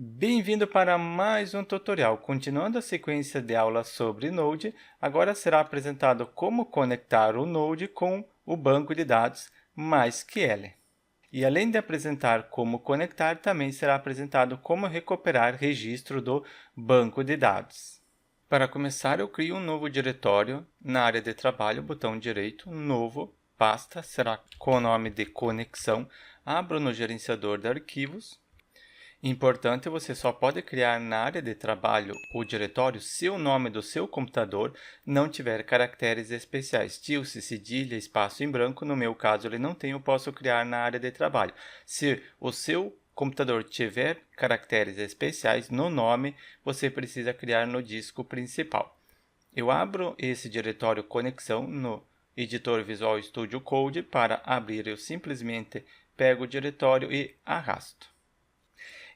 Bem-vindo para mais um tutorial. Continuando a sequência de aulas sobre Node, agora será apresentado como conectar o Node com o banco de dados MySQL. E além de apresentar como conectar, também será apresentado como recuperar registro do banco de dados. Para começar, eu crio um novo diretório na área de trabalho, botão direito, novo, pasta, será com o nome de conexão. Abro no gerenciador de arquivos. Importante, você só pode criar na área de trabalho o diretório se o nome do seu computador não tiver caracteres especiais. Tilde, cedilha, espaço em branco, no meu caso ele não tem, eu posso criar na área de trabalho. Se o seu computador tiver caracteres especiais no nome, você precisa criar no disco principal. Eu abro esse diretório conexão no editor Visual Studio Code. Para abrir, eu simplesmente pego o diretório e arrasto.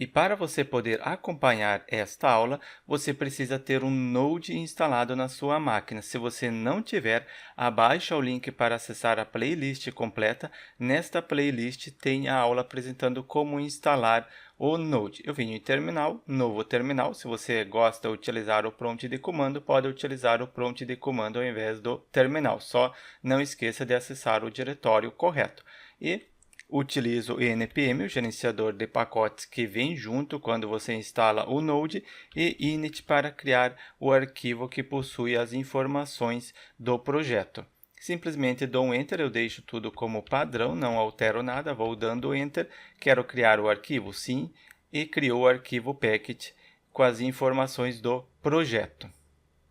E para você poder acompanhar esta aula, você precisa ter um Node instalado na sua máquina. Se você não tiver, abaixa o link para acessar a playlist completa. Nesta playlist tem a aula apresentando como instalar o Node. Eu venho em terminal, novo terminal. Se você gosta de utilizar o prompt de comando, pode utilizar o prompt de comando ao invés do terminal. Só não esqueça de acessar o diretório correto. E utilizo o npm, o gerenciador de pacotes que vem junto quando você instala o Node, e init para criar o arquivo que possui as informações do projeto. Simplesmente dou um Enter, eu deixo tudo como padrão, não altero nada, vou dando Enter. Quero criar o arquivo? Sim, e criou o arquivo package com as informações do projeto.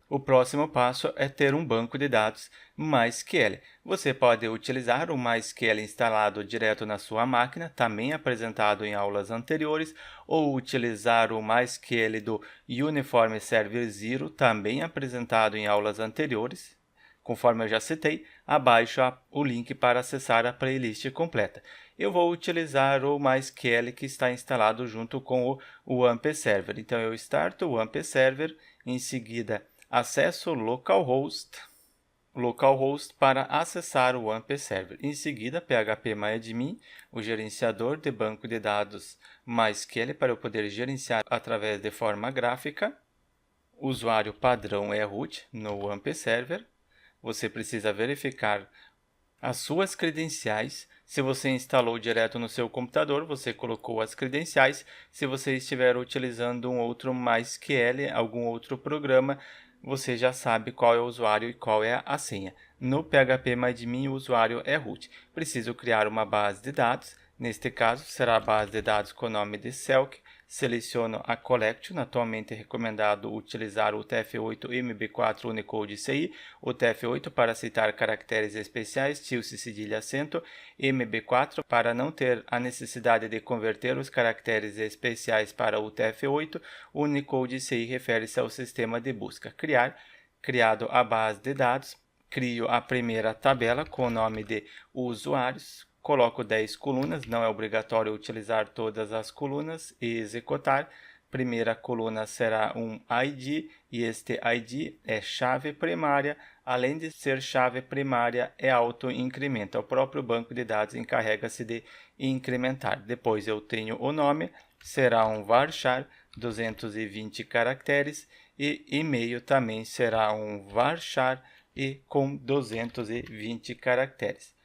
O próximo passo é ter um banco de dados MySQL. Você pode utilizar o MySQL instalado direto na sua máquina, também apresentado em aulas anteriores, ou utilizar o MySQL do Uniform Server Zero, também apresentado em aulas anteriores. Conforme eu já citei, abaixo o link para acessar a playlist completa. Eu vou utilizar o MySQL que está instalado junto com o WAMP Server. Então, eu starto o WAMP Server, em seguida acesso localhost para acessar o WAMP Server. Em seguida, phpMyAdmin, o gerenciador de banco de dados MySQL, para eu poder gerenciar através de forma gráfica. O usuário padrão é root no WAMP Server. Você precisa verificar as suas credenciais. Se você instalou direto no seu computador, você colocou as credenciais. Se você estiver utilizando um outro MySQL, algum outro programa, você já sabe qual é o usuário e qual é a senha. No phpMyAdmin, o usuário é root. Preciso criar uma base de dados. Neste caso, será a base de dados com o nome de Selk. Seleciono a Collection, atualmente é recomendado utilizar o TF8 MB4 Unicode CI, o TF8 para aceitar caracteres especiais, tilde, cedilha, acento, MB4 para não ter a necessidade de converter os caracteres especiais para o TF8, Unicode CI refere-se ao sistema de busca. Criado a base de dados, crio a primeira tabela com o nome de usuários. Coloco 10 colunas, não é obrigatório utilizar todas as colunas, e executar. Primeira coluna será um ID, e este ID é chave primária. Além de ser chave primária, é auto-incrementa. O próprio banco de dados encarrega-se de incrementar. Depois eu tenho o nome, será um varchar, 220 caracteres, e e-mail também será um varchar e com 220 caracteres.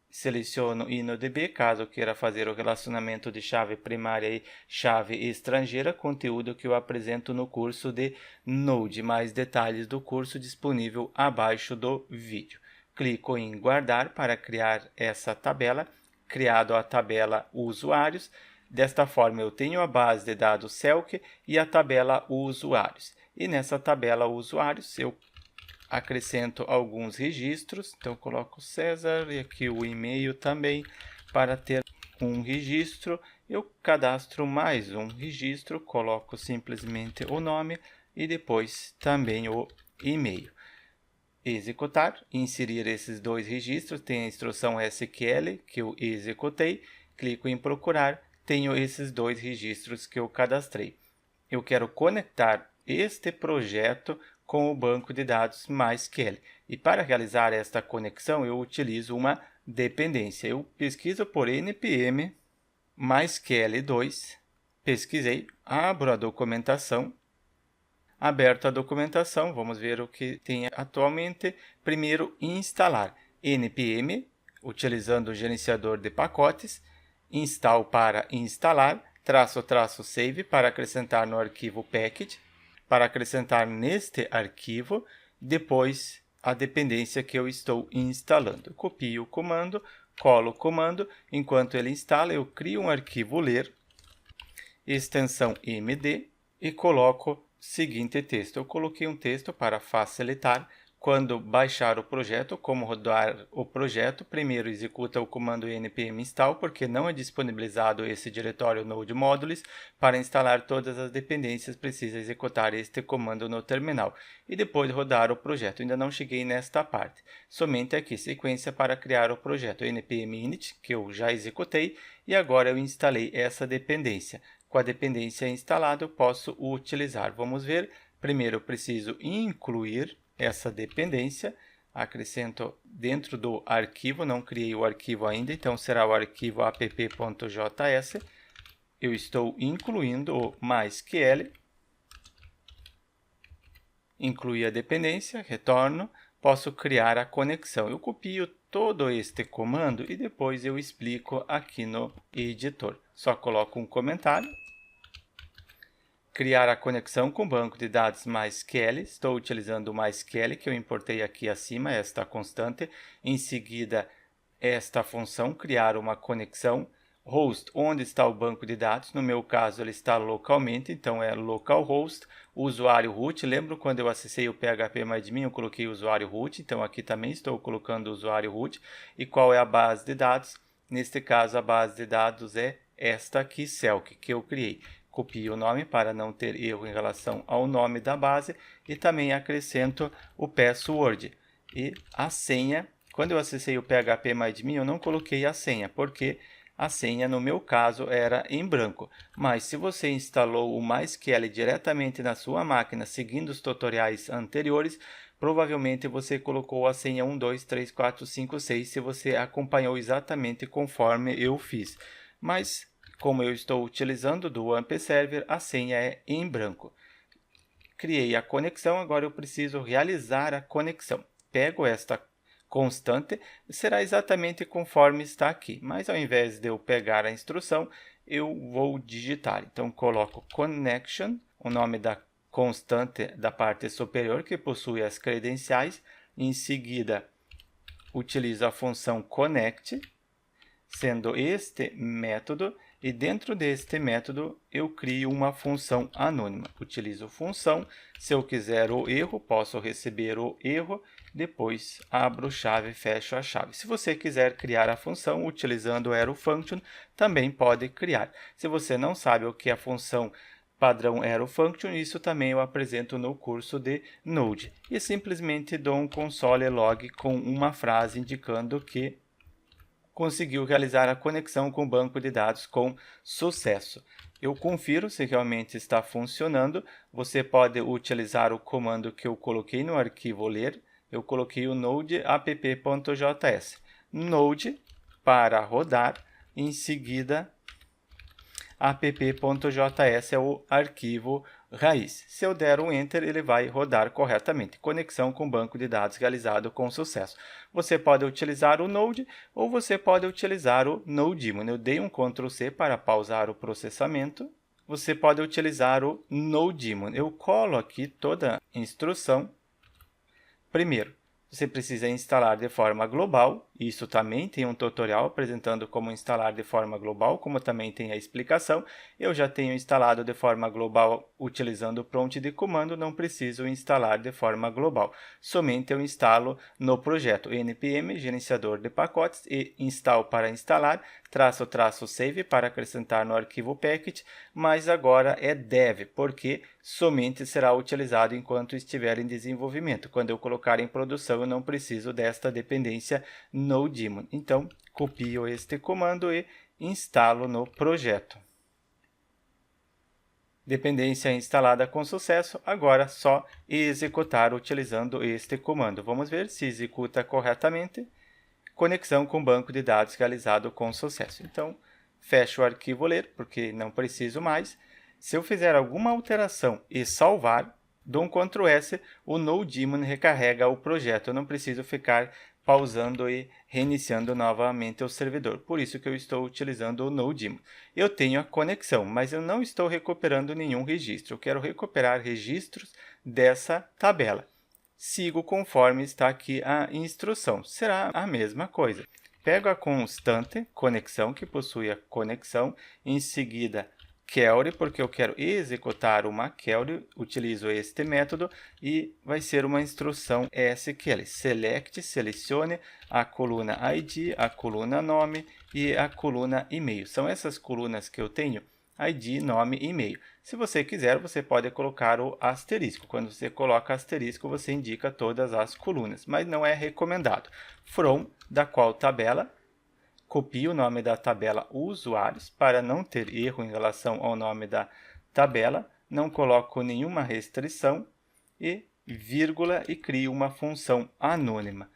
Seleciono InnoDB, caso eu queira fazer o relacionamento de chave primária e chave estrangeira, conteúdo que eu apresento no curso de Node. Mais detalhes do curso disponível abaixo do vídeo. Clico em guardar para criar essa tabela. Criado a tabela usuários. Desta forma, eu tenho a base de dados Selk e a tabela usuários. E nessa tabela usuários, eu acrescento alguns registros. Então, coloco César e aqui o e-mail também para ter um registro. Eu cadastro mais um registro, coloco simplesmente o nome e depois também o e-mail. Executar, inserir esses dois registros, tem a instrução SQL que eu executei, clico em procurar, tenho esses dois registros que eu cadastrei. Eu quero conectar este projeto com o banco de dados MySQL. E para realizar esta conexão, eu utilizo uma dependência. Eu pesquiso por npm mysql2 pesquisei, abro a documentação. Aberta a documentação, vamos ver o que tem atualmente. Primeiro, instalar npm, utilizando o gerenciador de pacotes, install para instalar, -- save para acrescentar no arquivo package, para acrescentar neste arquivo, depois a dependência que eu estou instalando. Copio o comando, colo o comando, enquanto ele instala eu crio um arquivo ler, extensão md, e coloco seguinte texto. Eu coloquei um texto para facilitar. Quando baixar o projeto, como rodar o projeto, primeiro executa o comando npm install, porque não é disponibilizado esse diretório node modules. Para instalar todas as dependências, precisa executar este comando no terminal. E depois rodar o projeto. Ainda não cheguei nesta parte. Somente aqui, sequência para criar o projeto npm init, que eu já executei, e agora eu instalei essa dependência. Com a dependência instalada, eu posso utilizar. Vamos ver. Primeiro, eu preciso incluir essa dependência. Acrescento dentro do arquivo, não criei o arquivo ainda, então será o arquivo app.js. Eu estou incluindo o MySQL. Incluí a dependência, retorno. Posso criar a conexão. Eu copio todo este comando e depois eu explico aqui no editor. Só coloco um comentário. Criar a conexão com o banco de dados MySQL. Estou utilizando o MySQL que eu importei aqui acima, esta constante. Em seguida, esta função, criar uma conexão. Host, onde está o banco de dados? No meu caso, ele está localmente, então é localhost. Usuário root, lembro quando eu acessei o PHPMyAdmin, eu coloquei o usuário root, então aqui também estou colocando o usuário root. E qual é a base de dados? Neste caso, a base de dados é esta aqui, Celc, que eu criei. Copio o nome para não ter erro em relação ao nome da base e também acrescento o password. E a senha, quando eu acessei o PHPMyAdmin, eu não coloquei a senha, porque a senha, no meu caso, era em branco. Mas se você instalou o MySQL diretamente na sua máquina, seguindo os tutoriais anteriores, provavelmente você colocou a senha 1, 2, 3, 4, 5, 6, se você acompanhou exatamente conforme eu fiz. Mas, como eu estou utilizando do AMP Server, a senha é em branco. Criei a conexão, agora eu preciso realizar a conexão. Pego esta constante, será exatamente conforme está aqui, mas ao invés de eu pegar a instrução, eu vou digitar. Então, coloco connection, o nome da constante da parte superior, que possui as credenciais. Em seguida, utilizo a função connect, sendo este método, e dentro deste método eu crio uma função anônima. Utilizo função, se eu quiser o erro, posso receber o erro, depois abro chave, fecho a chave. Se você quiser criar a função utilizando o arrow function, também pode criar. Se você não sabe o que é a função padrão arrow function, isso também eu apresento no curso de Node. E simplesmente dou um console log com uma frase indicando que conseguiu realizar a conexão com o banco de dados com sucesso. Eu confiro se realmente está funcionando. Você pode utilizar o comando que eu coloquei no arquivo ler. Eu coloquei o node app.js. Node para rodar, em seguida app.js é o arquivo raiz. Se eu der um Enter, ele vai rodar corretamente. Conexão com banco de dados realizado com sucesso. Você pode utilizar o Node ou você pode utilizar o NodeDemon. Eu dei um Ctrl C para pausar o processamento. Você pode utilizar o NodeDemon. Eu colo aqui toda a instrução. Primeiro, você precisa instalar de forma global. Isso também tem um tutorial apresentando como instalar de forma global, como também tem a explicação. Eu já tenho instalado de forma global utilizando o prompt de comando, não preciso instalar de forma global. Somente eu instalo no projeto npm, gerenciador de pacotes, e install para instalar, -- save para acrescentar no arquivo package, mas agora é dev, porque somente será utilizado enquanto estiver em desenvolvimento. Quando eu colocar em produção, eu não preciso desta dependência NodeDemon. Então, copio este comando e instalo no projeto. Dependência instalada com sucesso, agora só executar utilizando este comando. Vamos ver se executa corretamente. Conexão com banco de dados realizado com sucesso. Então, fecho o arquivo ler, porque não preciso mais. Se eu fizer alguma alteração e salvar, dou um Ctrl S, o NoDaemon recarrega o projeto. Eu não preciso ficar pausando e reiniciando novamente o servidor. Por isso que eu estou utilizando o NoDaemon. Eu tenho a conexão, mas eu não estou recuperando nenhum registro. Eu quero recuperar registros dessa tabela. Sigo conforme está aqui a instrução. Será a mesma coisa. Pego a constante conexão, que possui a conexão, em seguida query, porque eu quero executar uma query, utilizo este método e vai ser uma instrução SQL. Select, selecione a coluna ID, a coluna nome e a coluna e-mail. São essas colunas que eu tenho, ID, nome e e-mail. Se você quiser, você pode colocar o asterisco. Quando você coloca asterisco, você indica todas as colunas, mas não é recomendado. From, da qual tabela, copio o nome da tabela usuários para não ter erro em relação ao nome da tabela, não coloco nenhuma restrição e vírgula e crio uma função anônima.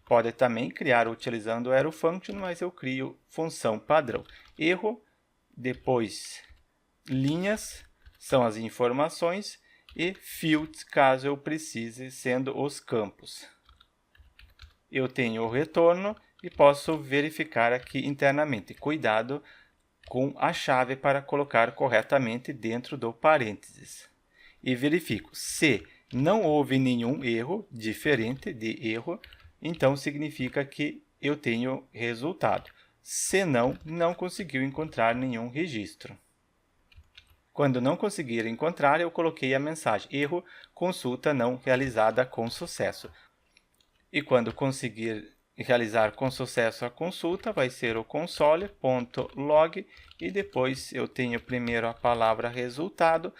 Pode também criar utilizando o ArrowFunction, mas eu crio função padrão. Erro, depois linhas, são as informações, e fields, caso eu precise, sendo os campos. Eu tenho o retorno e posso verificar aqui internamente. Cuidado com a chave para colocar corretamente dentro do parênteses. E verifico se não houve nenhum erro diferente de erro, então significa que eu tenho resultado. Se não, não conseguiu encontrar nenhum registro. Quando não conseguir encontrar, eu coloquei a mensagem: erro, consulta não realizada com sucesso. E quando conseguir realizar com sucesso a consulta, vai ser o console.log e depois eu tenho primeiro a palavra resultado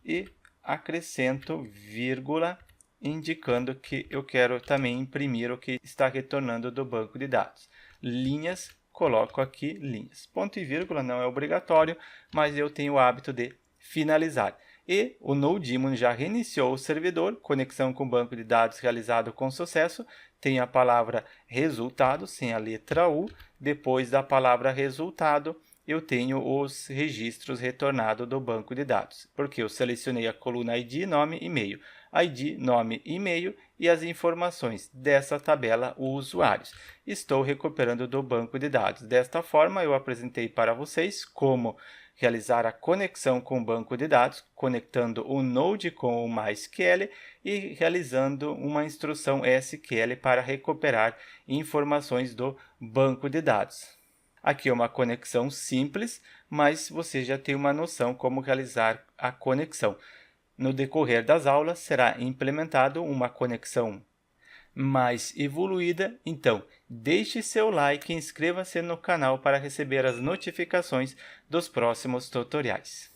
e acrescento vírgula, indicando que eu quero também imprimir o que está retornando do banco de dados. Linhas, coloco aqui linhas. Ponto e vírgula não é obrigatório, mas eu tenho o hábito de finalizar. E o NoDaemon já reiniciou o servidor, conexão com o banco de dados realizado com sucesso. Tem a palavra resultado, sem a letra U. Depois da palavra resultado, eu tenho os registros retornados do banco de dados, porque eu selecionei a coluna ID, nome e e-mail. ID, nome e e-mail e as informações dessa tabela usuários. Estou recuperando do banco de dados. Desta forma, eu apresentei para vocês como realizar a conexão com o banco de dados, conectando o Node com o MySQL e realizando uma instrução SQL para recuperar informações do banco de dados. Aqui é uma conexão simples, mas você já tem uma noção como realizar a conexão. No decorrer das aulas será implementado uma conexão mais evoluída, então deixe seu like e inscreva-se no canal para receber as notificações dos próximos tutoriais.